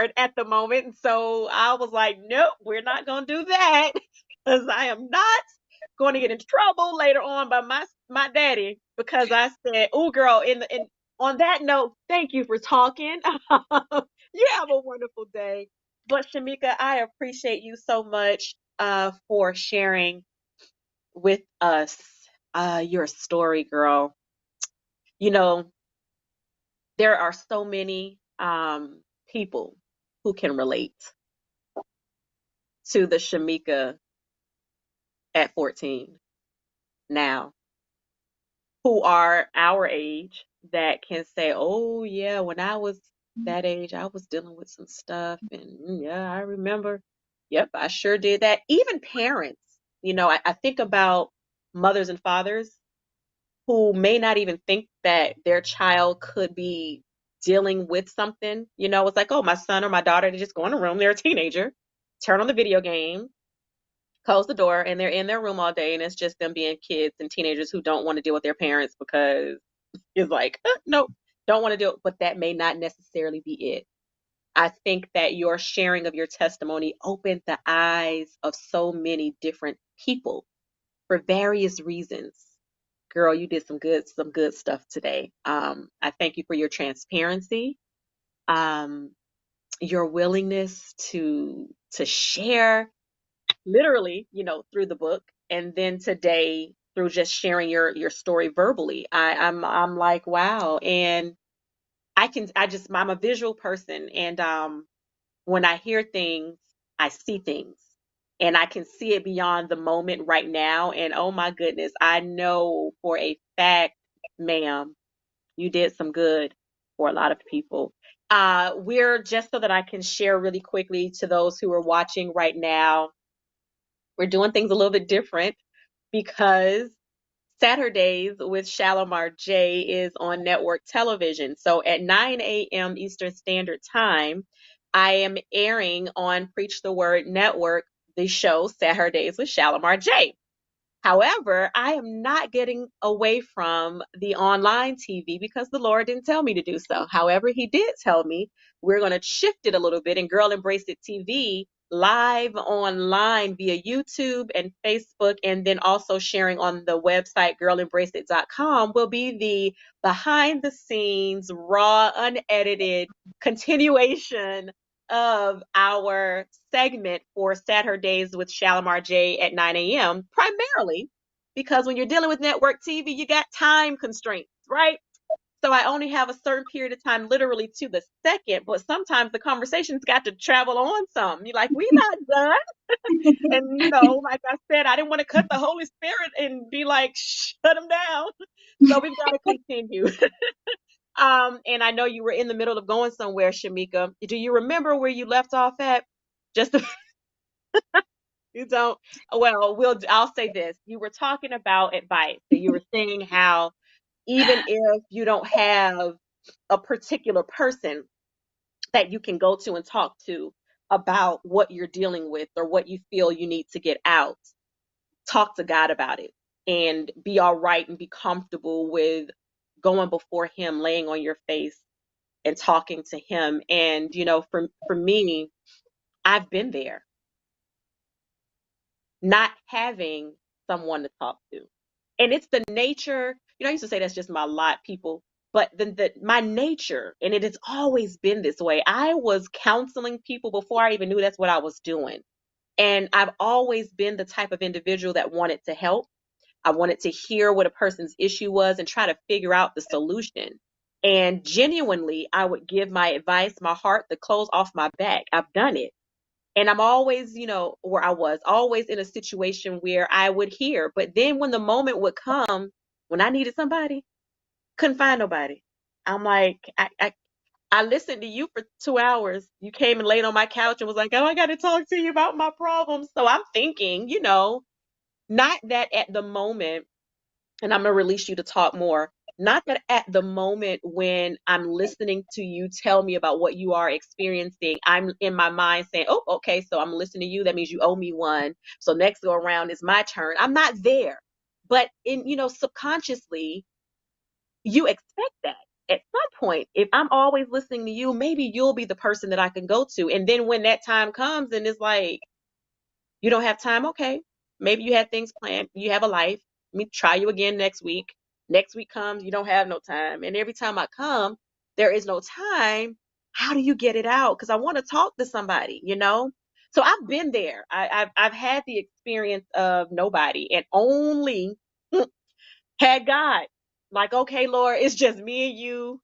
board at the moment. And so I was like, nope, we're not going to do that because I am not going to get in trouble later on by my daddy because I said, "Oh, girl." In on that note, thank you for talking. You have a wonderful day. But Shamika, I appreciate you so much for sharing with us your story, girl. You know, there are so many people who can relate to the Shamika at 14 now, who are our age that can say, oh, yeah, when I was that age, I was dealing with some stuff. And yeah, I remember. Yep, I sure did that. Even parents, I think about mothers and fathers who may not even think that their child could be dealing with something. It's like, oh, my son or my daughter, they just go in a room, they're a teenager, turn on the video game, close the door, and they're in their room all day, and it's just them being kids and teenagers who don't want to deal with their parents because it's like, no, don't want to do it. But that may not necessarily be it. I think that your sharing of your testimony opened the eyes of so many different people for various reasons. Girl, you did some good stuff today. I thank you for your transparency, um, your willingness to share literally, through the book, and then today through just sharing your story verbally. I'm like, wow. And I'm a visual person, and when I hear things, I see things. And I can see it beyond the moment right now. And oh my goodness, I know for a fact, ma'am, you did some good for a lot of people. We're just so that I can share really quickly to those who are watching right now, we're doing things a little bit different because SatHERday's with Shalimar J is on network television. So at 9 a.m. Eastern Standard Time, I am airing on Preach the Word Network the show SatHERday's with Shalimar J. However, I am not getting away from the online TV because the Lord didn't tell me to do so. However, He did tell me we're going to shift it a little bit, and Girl Embrace It TV live online via YouTube and Facebook, and then also sharing on the website girlembraceit.com will be the behind the scenes, raw, unedited continuation of our segment for SatHERday's with Shalimar J at 9 a.m. primarily because when you're dealing with network TV, you got time constraints, right? So I only have a certain period of time, literally to the second, but sometimes the conversation's got to travel on some. You're like, we're not done. And, like I said, I didn't want to cut the Holy Spirit and be like, shut him down. So we've got to continue. And I know you were in the middle of going somewhere, Shamika. Do you remember where you left off at? Just you don't. Well, I'll say this. You were talking about advice, and you were saying how even if you don't have a particular person that you can go to and talk to about what you're dealing with or what you feel you need to get out, talk to God about it and be all right and be comfortable with going before Him, laying on your face and talking to Him. And, for me, I've been there, not having someone to talk to. And it's the nature, I used to say that's just my lot, people, but my nature, and it has always been this way. I was counseling people before I even knew that's what I was doing. And I've always been the type of individual that wanted to help. I wanted to hear what a person's issue was and try to figure out the solution. And genuinely, I would give my advice, my heart, the clothes off my back. I've done it. And I'm always, where I was always in a situation where I would hear. But then when the moment would come, when I needed somebody, couldn't find nobody. I'm like, I listened to you for 2 hours. You came and laid on my couch and was like, oh, I got to talk to you about my problems. So I'm thinking, not that at the moment, and I'm going to release you to talk more. Not that at the moment when I'm listening to you tell me about what you are experiencing, I'm in my mind saying, oh, okay, so I'm listening to you. That means you owe me one. So next go around is my turn. I'm not there. But subconsciously, you expect that. at some point, if I'm always listening to you, maybe you'll be the person that I can go to. And then when that time comes and it's like, you don't have time, okay. Maybe you had things planned. You have a life. Let me try you again next week. Next week comes, you don't have no time. And every time I come, there is no time. How do you get it out? Because I want to talk to somebody, you know? So I've been there. I've had the experience of nobody and only had God. Like, okay, Lord, it's just me and you,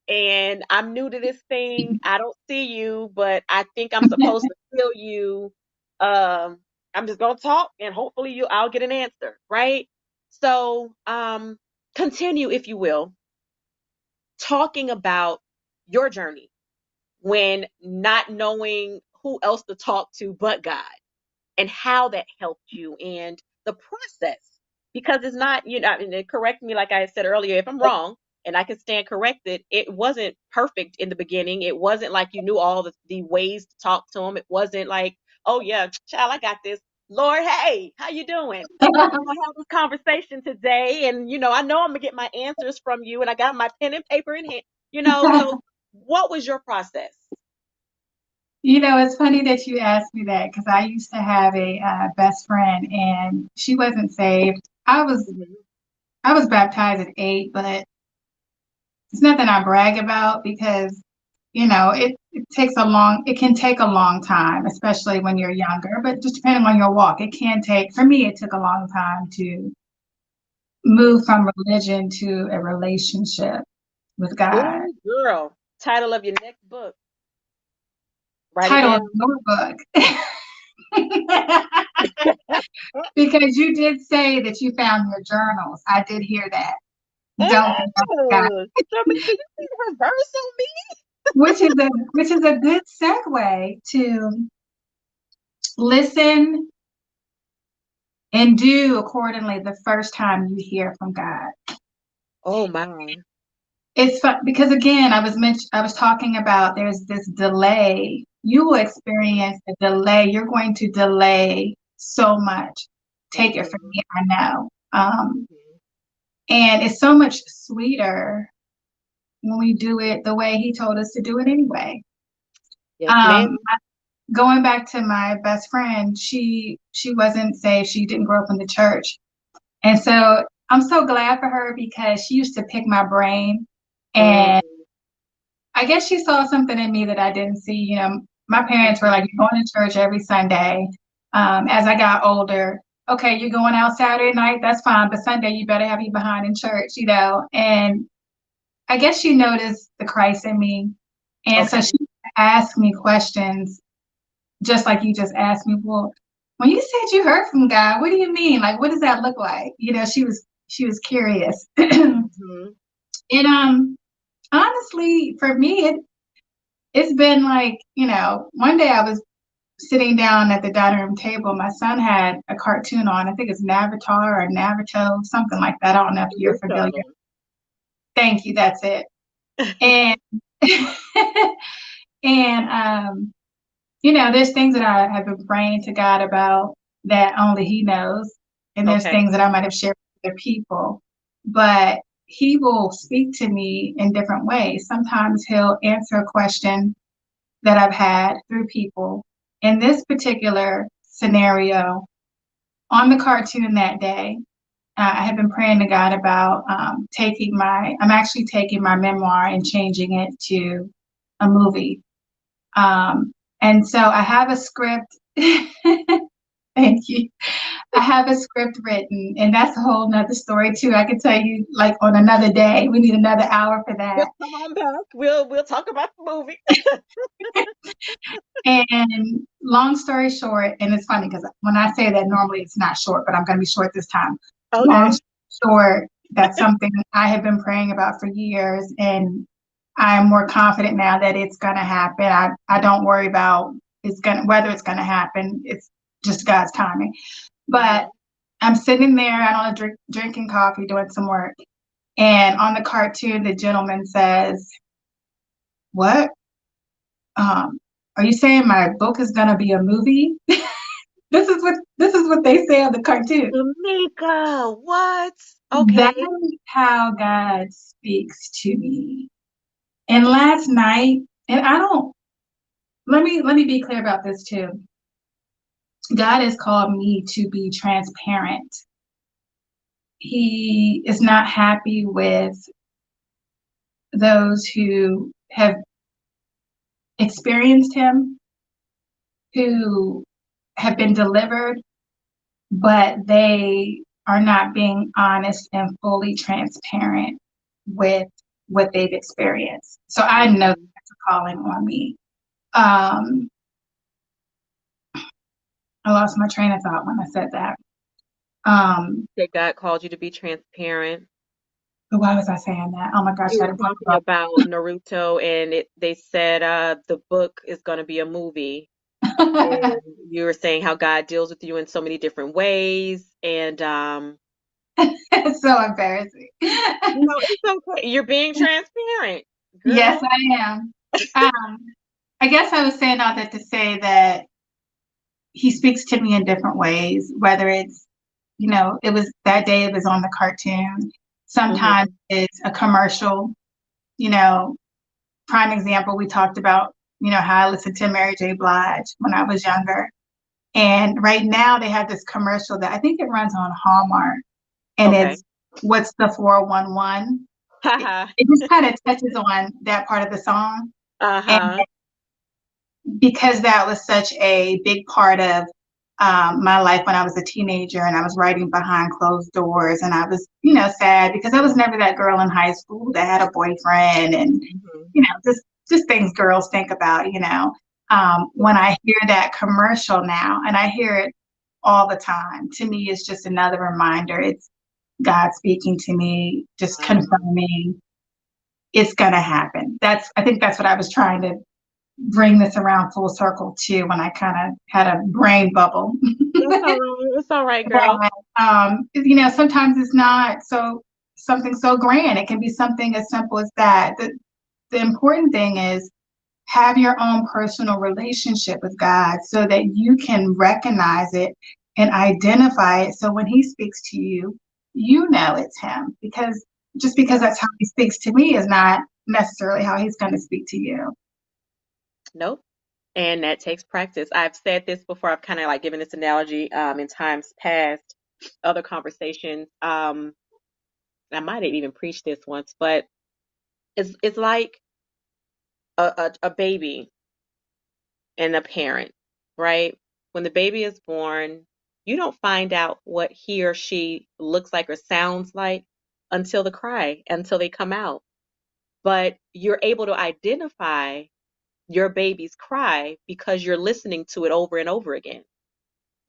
and I'm new to this thing. I don't see you, but I think I'm supposed to feel you. Um, I'm just gonna talk, and hopefully I'll get an answer, right? So, continue, if you will, talking about your journey when not knowing who else to talk to but God, and how that helped you and the process. Because it's not, and correct me like I said earlier if I'm wrong, and I can stand corrected. It wasn't perfect in the beginning. It wasn't like you knew all the ways to talk to him. It wasn't like, oh yeah, child, I got this. Lord, hey, how you doing? We're gonna have this conversation today, and I know I'm gonna get my answers from you, and I got my pen and paper in hand. So what was your process? It's funny that you asked me that because I used to have a best friend and she wasn't saved. Mhm. I was baptized at 8, but it's nothing I brag about because it can take a long time, especially when you're younger, but just depending on your walk, it can take, for me, it took a long time to move from religion to a relationship with God. Oh, girl. Title of your next book. Write it Title of down. your book. Because you did say that you found your journals. I did hear that. Don't think I forgot. Oh, Sherman, can you see the reverse on me? Which is a good segue to listen and do accordingly the first time you hear from God. Oh my. It's fun because again, I was talking about there's this delay. You will experience a delay. You're going to delay so much. Take it from Mm-hmm. me, I know. Mm-hmm. And it's so much sweeter when we do it the way he told us to do it anyway. Yes, ma'am. Um, Going back to my best friend, she wasn't saved. She didn't grow up in the church. And so I'm so glad for her because she used to pick my brain. And Mm-hmm. I guess she saw something in me that I didn't see. My parents were like, you're going to church every Sunday. As I got older, okay, you're going out Saturday night, that's fine, but Sunday you better have you behind in church. And I guess she noticed the Christ in me. And so Okay. she asked me questions just like you just asked me. Well, when you said you heard from God, what do you mean? Like, what does that look like? She was curious. And Mm-hmm. honestly, for me, it's been like, one day I was sitting down at the dining room table. My son had a cartoon on. I think it's Navatar or Navato, something like that. I don't know if you're Which familiar. of them? Thank you. That's it. And and there's things that I have been praying to God about that only He knows, and there's Okay. things that I might have shared with other people, but He will speak to me in different ways. Sometimes He'll answer a question that I've had through people. In this particular scenario, on the cartoon that day, I had been praying to God about I'm actually taking my memoir and changing it to a movie. And so I have a script. Thank you. I have a script written, and that's a whole nother story too. I can tell you like on another day. We need another hour for We'll that. come on back. We'll talk about the movie. And long story short, and it's funny because when I say that normally it's not short, but I'm going to be short this time. Long Okay. story short, that's something I have been praying about for years, and I am more confident now that it's going to happen. I don't worry about whether it's going to happen. It's just God's timing. But Mm-hmm. I'm sitting there, I don't know, drinking coffee, doing some work, and on the cartoon, the gentleman says, "What? Are you saying my book is going to be a movie?" This is what they say on the cartoon. Jamaica, what? That's Okay. how God speaks to me. And last night, and I don't let me be clear about this too. God has called me to be transparent. He is not happy with those who have experienced him, who have been delivered, but they are not being honest and fully transparent with what they've experienced. So I know Mhm. that's a calling on me. Um, I lost my train of thought when I said that. That God called you to be transparent. But why was I saying that? Oh my gosh, You I were had a brain talking about Naruto, and they said the book is going to be a movie, bubble. and you were saying how God deals with you in so many different ways, and It's so embarrassing. no, it's okay. You're being transparent, Yes, girl. I am. Um, I guess I was saying all that to say that he speaks to me in different ways, whether it's, it was that day it was on the cartoon. Sometimes Hmm. it's a commercial, you know, prime example, we talked about, how I listened to Mary J. Blige when I was younger. And right now they have this commercial that I think it runs on Hallmark, and Okay. it's what's the 411? It, Haha. it just kind of touches on that part of the song. And Uh-huh. because that was such a big part of my life when I was a teenager and I was writing behind closed doors, and I was, sad because I was never that girl in high school that had a boyfriend and, Hmm. just things girls think about, when Right. I hear that commercial now, and I hear it all the time, to me, it's just another reminder. It's God speaking to me, just Wow. confirming it's going to happen. I think that's what I was trying to bring this around full circle too when I kind of had a brain bubble. That's all right. It's all right, girl. Sometimes it's not something so grand. It can be something as simple as that. The important thing is have your own personal relationship with God so that you can recognize it and identify it. So when He speaks to you, you know it's Him, because Yep. that's how He speaks to me is not necessarily how He's going to speak to you. Nope. And that takes practice. I've said this before. I've kind of like given this analogy in times past, other conversations. I might have even preached this once, but it's like a baby and a parent, right? When the baby is born, you don't find out what he or she looks like or sounds like until the cry, until they come out. But you're able to identify your baby's cry because you're listening to it over and over again.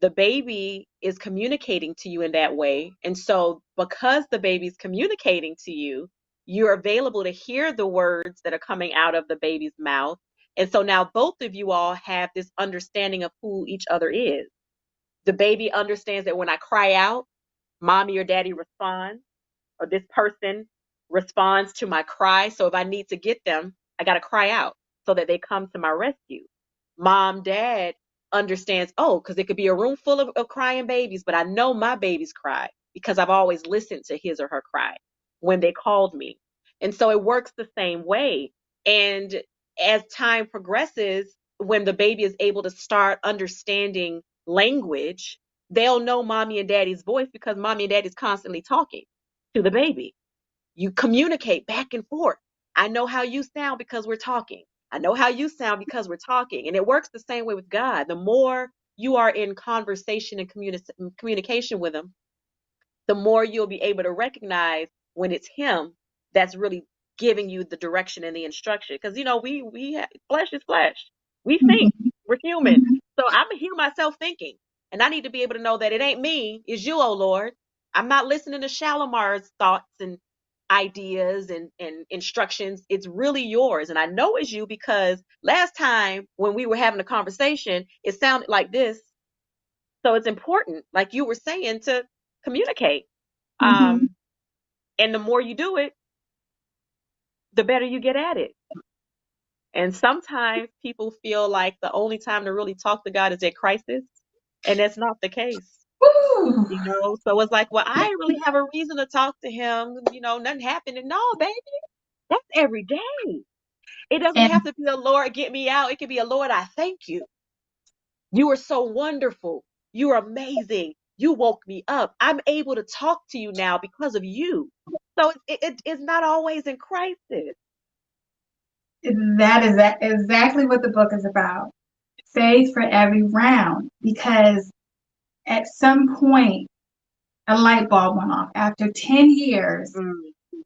The baby is communicating to you in that way. And so, because the baby's communicating to you, you're available to hear the words that are coming out of the baby's mouth. And so now both of you all have this understanding of who each other is. The baby understands that when I cry out, mommy or daddy responds, or this person responds to my cry. So if I need to get them, I got to cry out so that they come to my rescue. Mom, dad understands, oh, because it could be a room full of crying babies, but I know my baby's cry because I've always listened to his or her cry when they called me. And so it works the same way. And as time progresses, when the baby is able to start understanding language, they'll know mommy and daddy's voice because mommy and daddy's constantly talking to the baby. You communicate back and forth. I know how you sound because we're talking. I know how you sound because we're talking. And it works the same way with God. The more you are in conversation and communication with Him, the more you'll be able to recognize when it's Him that's really giving you the direction and the instruction. Because flesh is flesh. We think Mhm, we're human. mhm, So I'm gonna hear myself thinking, and I need to be able to know that it ain't me, it's you, oh Lord. I'm not listening to Shalimar's thoughts and ideas and instructions. It's really yours, and I know it's you because last time when we were having a conversation, it sounded like this. So it's important, like you were saying, to communicate. mhm. Um, and the more you do it, the better you get at it. And sometimes people feel like the only time to really talk to God is at crisis, and that's not the case. You know, so it's like, well, I didn't really have a reason to talk to him. You know, nothing happened. And no, baby, that's every day. It doesn't And have to be a Lord, get me out. It could be a Lord, I thank you. You are so wonderful. You're amazing. You woke me up. I'm able to talk to you now because of you. So it's not always in crisis. that is exactly what the book is about. Faith for every round. Because at some point, a light bulb went off. After 10 years, Mm,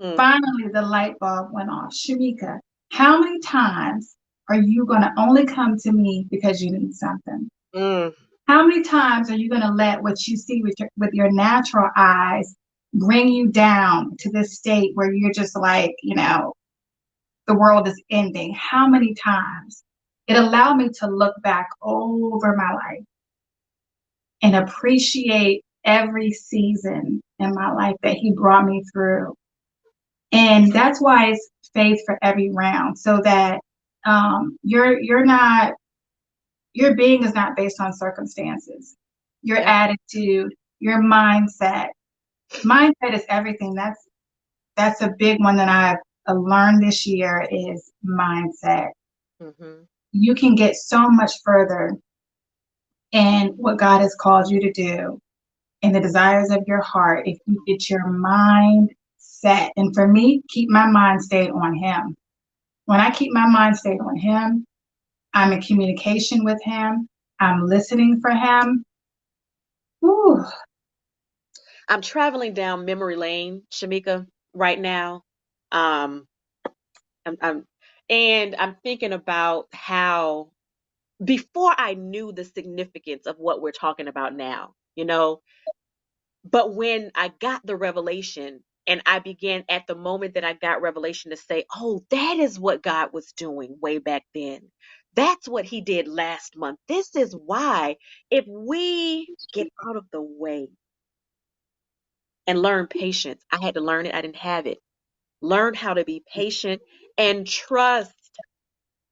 mm, finally the light bulb went off. Shamika, how many times are you going to only come to me because you need something? mm, How many times are you going to let what you see with your natural eyes bring you down to this state where you're just like, the world is ending? How many times? It allowed me to look back over my life and appreciate every season in my life that he brought me through. And that's why it's faith for every round, so that you're not, your being is not based on circumstances. Your yep. attitude, your mindset. Mindset is everything. That's a big one that I've learned this year is mindset. Hmm. You can get so much further in what God has called you to do and the desires of your heart if you get your mind set. And for me, keep my mind stayed on him. When I keep my mind stayed on him, I'm in communication with him, I'm listening for him. Whew. I'm traveling down memory lane, Shamika, right now. Um, I'm and I'm thinking about how before I knew the significance of what we're talking about now, but when I got the revelation and I began at the moment that I got revelation to say, oh, that is what God was doing way back then. That's what he did last month. This is why if we get out of the way and learn patience, I had to learn it. I didn't have it. Learn how to be patient and trust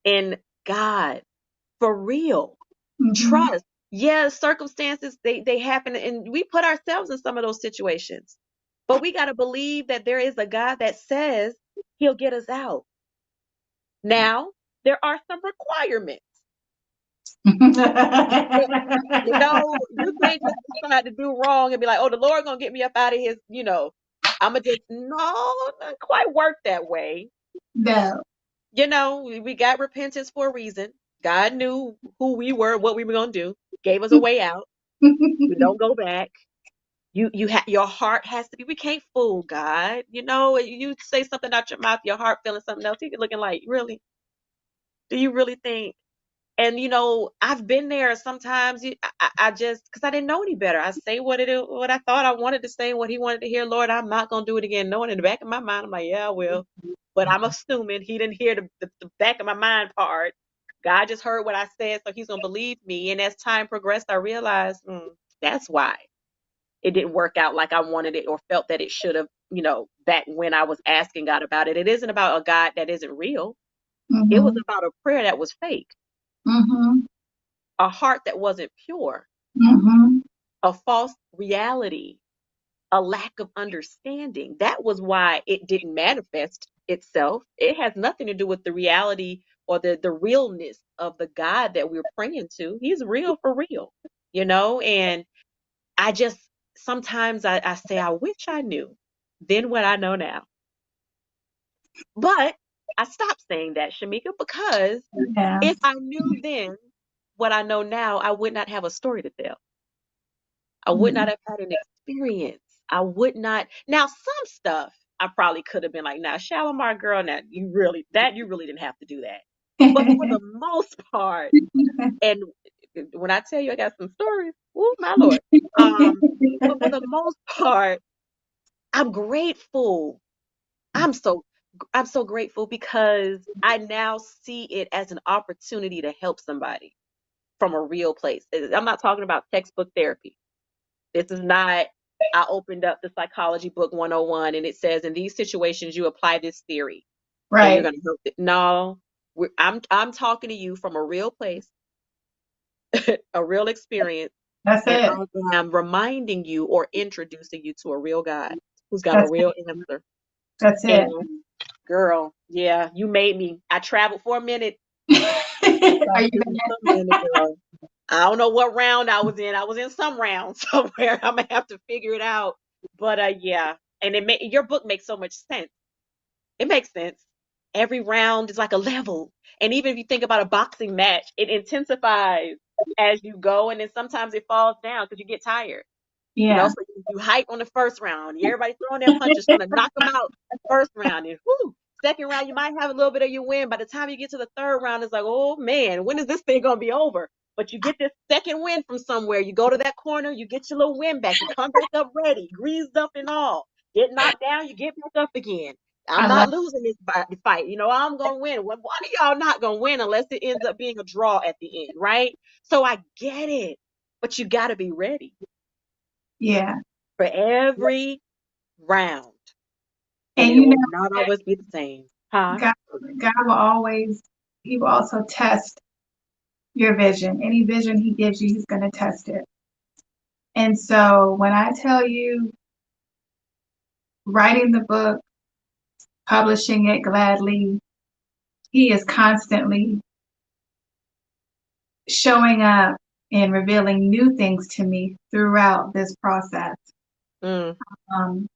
in God for real. Mm-hmm. Trust. Yeah, circumstances they happen and we put ourselves in some of those situations. But we got to believe that there is a God that says he'll get us out. Now, there are some requirements. You can't just decide to do wrong and be like, "Oh, the Lord going to get me up out of his. I'm going to just no, it doesn't quite work that way. No. We got repentance for a reason. God knew who we were, what we were going to do, gave us a way out. We don't go back. Your heart has to be. We can't fool God. You say something out your mouth, your heart feeling something else. He's looking like, really? Do you really think? And I've been there sometimes. I just because I didn't know any better. I say what I thought I wanted to say, what he wanted to hear. Lord, I'm not gonna do it again. Knowing in the back of my mind, I'm like, yeah, I will. But I'm assuming he didn't hear the back of my mind part. God just heard what I said, so he's gonna believe me. And as time progressed, I realized that's why it didn't work out like I wanted it or felt that it should have, back when I was asking God about it. It isn't about a God that isn't real. It was Mm-hmm. about a prayer that was fake, Mm-hmm. a heart that wasn't pure, Mm-hmm. a false reality, a lack of understanding. That was why it didn't manifest itself. It has nothing to do with the reality or the realness of the God that we're praying to. He's real for real. And I just sometimes I say, I wish I knew then what I know now. But I stopped saying that, Shamika, because Yeah. if I knew then what I know now, I would not have a story to tell. I would not Mm. have had an experience. I would not. Now, some stuff I probably could have been like, now, Shalimar girl, now you really didn't have to do that. But for the most part, and when I tell you I got some stories, oh my Lord. Um, but for the most part, I'm grateful. I'm so I'm so grateful because I now see it as an opportunity to help somebody from a real place. I'm not talking about textbook therapy. This is not I opened up the psychology book 101 and it says in these situations you apply this theory and you're Right. going to help it. No, I'm talking to you from a real place, a real experience That's And it. I am reminding you or introducing you to a real God who's got a That's real answer. that's And it. girl, yeah, you made me. I traveled for a minute. Are you Traveled just for a minute, girl. I don't know what round I was in. I was in some round somewhere. I'm gonna have to figure it out. But yeah, and your book makes so much sense. It makes sense. Every round is like a level, and even if you think about a boxing match, it intensifies as you go, and then sometimes it falls down because you get tired. yeah. So you hype on the first round. Everybody throwing their punches, trying to knock them out first round. And whoo, second round, you might have a little bit of your win. By the time you get to the third round, it's like, oh man, when is this thing going to be over? But you get this second win from somewhere. You go to that corner, you get your little win back. You come back up ready, greased up and all. Get knocked down, you get back up again. I'm I love not losing this fight. I'm going to win. One of y'all not going to win unless it ends up being a draw at the end, right? So I get it. But you got to be ready yeah. for every round, and And it will not always be the same. Huh? God, God will always, He will also test your vision. Any vision He gives you, He's going to test it. And so when I tell you, writing the book, publishing it gladly, He is constantly showing up and revealing new things to me throughout this process. Mm, Um,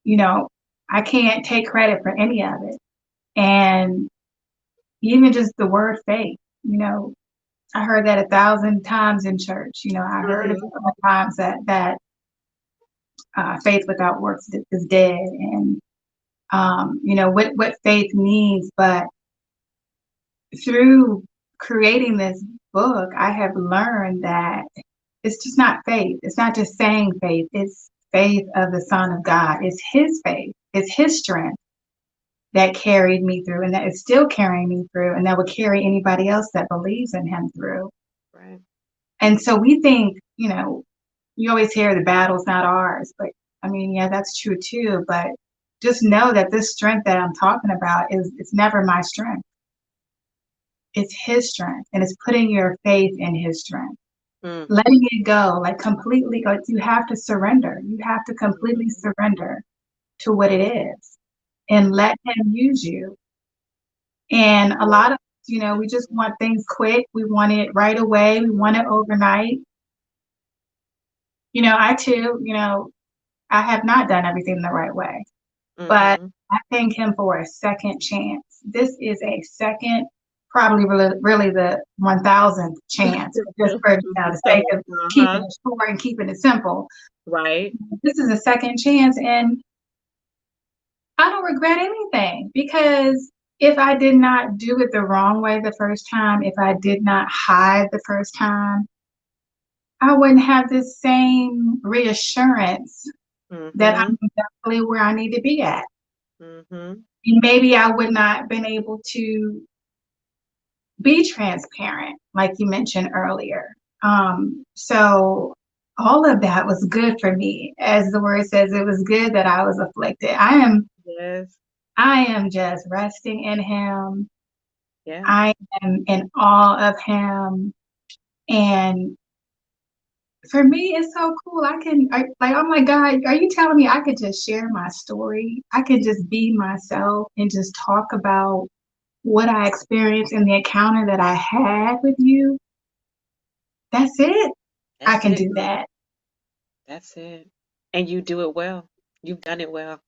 you know, I can't take credit for any of it. And even just the word faith, I heard that 1,000 times in church. I heard it hmm a couple of times that faith without works is dead, and what faith means. But through creating this book, I have learned that it's just not faith. It's not just saying faith. It's faith of the Son of God. It's His faith. It's His strength that carried me through, and that is still carrying me through, and that will carry anybody else that believes in Him through. Right. And so we think, you always hear the battle's not ours, but I mean, yeah, that's true too. But just know that this strength that I'm talking about it's never my strength. It's His strength, and it's putting your faith in His strength, Mm, letting it go, like completely go. You have to surrender. You have to completely mhm. surrender to what it is and let Him use you. And a Yeah. lot of, we just want things quick. We want it right away. We want it overnight. I too, I have not done everything the right way, but Mhm. I thank Him for a second chance. This is a second, probably really the 1,000th chance, just for the sake of keeping Uh-huh. it short and keeping it simple. Right. This is a second chance, and I don't regret anything because if I did not do it the wrong way the first time, if I did not hide the first time, I wouldn't have this same reassurance that Mhm. I'm exactly where I need to be at. Mhm. Maybe I would not have been able to be transparent, like you mentioned earlier. So all of that was good for me. As the word says, it was good that I was afflicted. Yes. I am just resting in Him. Yeah. I am in awe of Him. And for me, it's so cool. Oh my God, are you telling me I could just share my story? I could just be myself and just talk about what I experienced in the encounter that I had with you? That's it. I That's can it, do girl. that. That's it. And you do it well. You've done it well.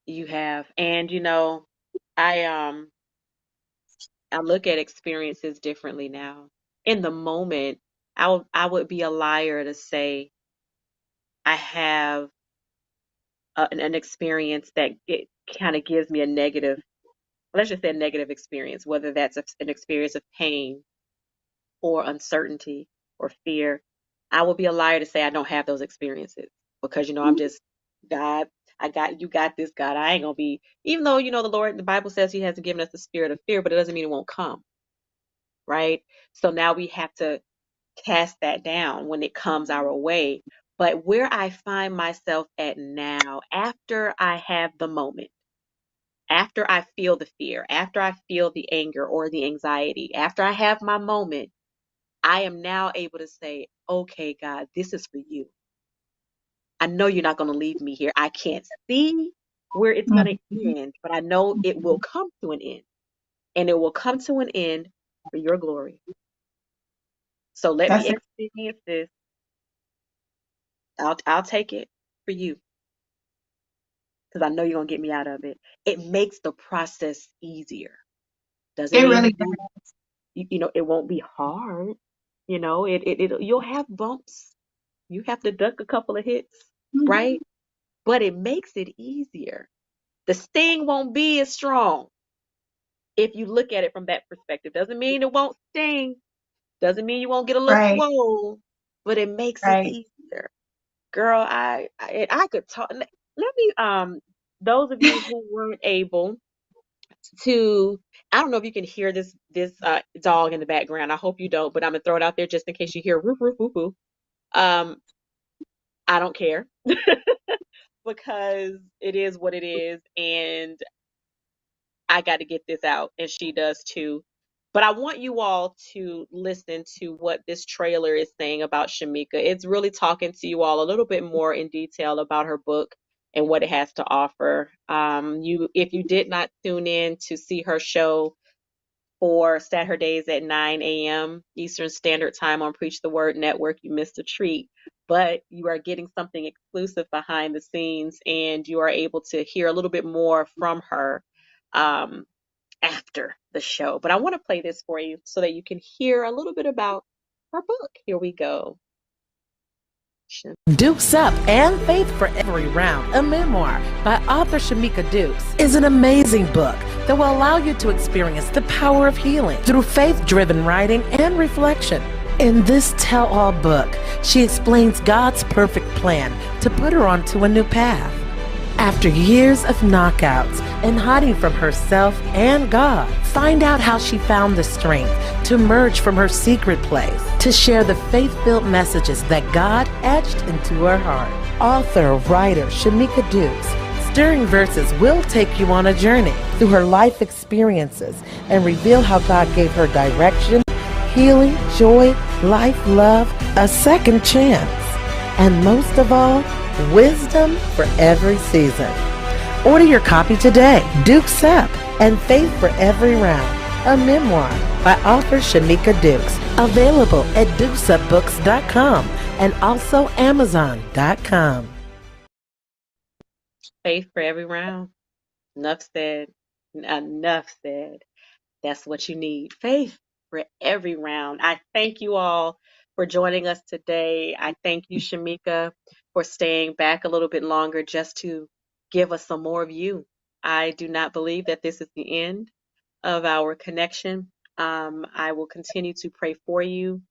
You have. And I I look at experiences differently now. In the moment, I would be a liar to say I have an experience that it kind of gives me a negative, let's just say a negative experience, whether that's an experience of pain or uncertainty or fear. I would be a liar to say I don't have those experiences because I'm just God. You got this, God. I ain't gonna be, even though the Bible says He hasn't given us the spirit of fear, but it doesn't mean it won't come, right? So now we have to cast that down when it comes our way. But where I find myself at now, after I have the moment, after I feel the fear, after I feel the anger or the anxiety, after I have my moment, I am now able to say, okay, God, this is for you. I know you're not going to leave me here. I can't see where it's going Mhm. to end, but I know it will come to an end, and it will come to an end for your glory. So let me That's it. experience this. I'll take it for you because I know you're going to get me out of it. It makes the process easier. Doesn't It mean really you does. won't, it won't be hard. You'll have bumps. You have to duck a couple of hits, Mhm. right? But it makes it easier. The sting won't be as strong if you look at it from that perspective. Doesn't mean it won't sting. Doesn't mean you won't get a little Right, swole, but it makes it right. easier. Girl, I could talk. Let me those of you who weren't able to, I don't know if you can hear this dog in the background. I hope you don't, but I'm gonna throw it out there just in case you hear roof roof woof woof. Um, I don't care because it is what it is, and I got to get this out, and she does too. But I want you all to listen to what this trailer is saying about Shamika. It's really talking to you all a little bit more in detail about her book and what it has to offer. If you did not tune in to see her show for SatHERday's at 9 a.m. Eastern Standard Time on Preach the Word Network, you missed a treat. But you are getting something exclusive behind the scenes, and you are able to hear a little bit more from her. Um, After the show. But I want to play this for you so that you can hear a little bit about her book. Here we go. Dukes Up and Faith for Every Round, a memoir by author Shamika Dukes, is an amazing book that will allow you to experience the power of healing through faith-driven writing and reflection. In this tell-all book, she explains God's perfect plan to put her onto a new path. After years of knockouts and hiding from herself and God, find out how she found the strength to emerge from her secret place, to share the faith-filled messages that God etched into her heart. Author, writer Shamika Dukes' stirring verses will take you on a journey through her life experiences and reveal how God gave her direction, healing, joy, life, love, a second chance, and most of all, wisdom for every season. Order your copy today. Dukes Up and Faith for Every Round, a memoir by author Shamika Dukes. Available at dukesupbooks.com and also amazon.com. Faith for every round. Enough said. Enough said. That's what you need. Faith for every round. I thank you all for joining us today. I thank you, Shamika, for staying back a little bit longer just to give us some more of you. I do not believe that this is the end of our connection. I will continue to pray for you.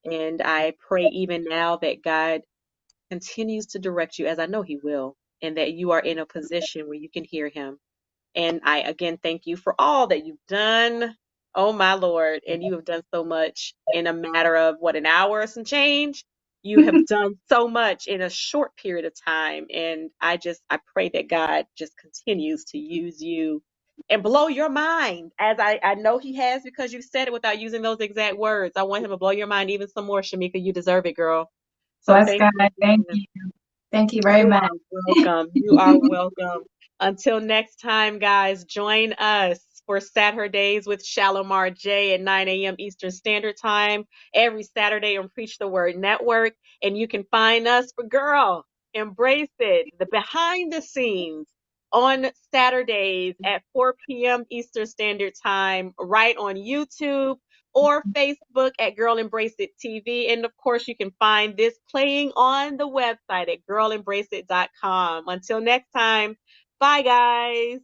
And I pray even now that God continues to direct you, as I know He will, and that you are in a position where you can hear Him. And I again thank you for all that you've done. Oh my Lord. And you have done so much in a matter of what, an hour or some change? You have done so much in a short period of time. And I pray that God just continues to use you and blow your mind, as I know He has, because you said it without using those exact words. I want Him to blow your mind even some more, Shamika. You deserve it, girl. So Bless thank God. you Thank again. you. Thank you very You much. are welcome. You are welcome. Until next time, guys, join us for SatHERday's with Shalimar J at 9 a.m. Eastern Standard Time every Saturday on Preach the Word Network. And you can find us for Girl, Embrace It, the behind the scenes on Saturdays at 4 p.m. Eastern Standard Time, right on YouTube or Facebook at Girl Embrace It TV. And of course, you can find this playing on the website at girlembraceit.com. Until next time, bye, guys.